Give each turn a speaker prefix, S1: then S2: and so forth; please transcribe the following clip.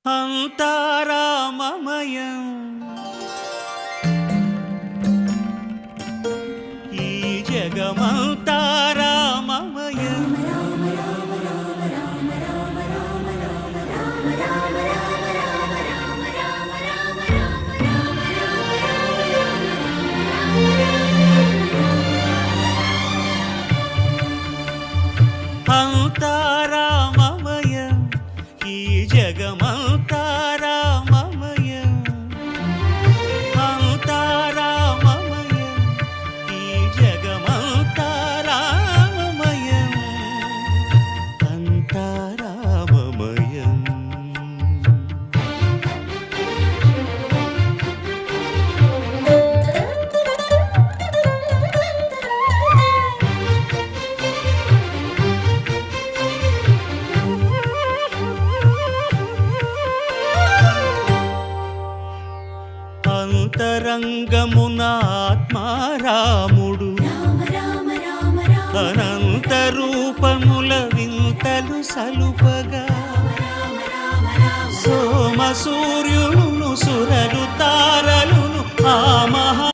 S1: అంతా రామమయం ఈ జగమంతా రామమయం అంతా రామమయం ఈ జగమంతా రామమయం అంతా రామమయం ఈ జగమంతా రామమయం అంతా రామమయం అంతరంగమున ఆత్మారాముడు అనంత రూపముల వింతలు సలుపగా సోమ సూర్యులను సురలు తారలును ఆ మహా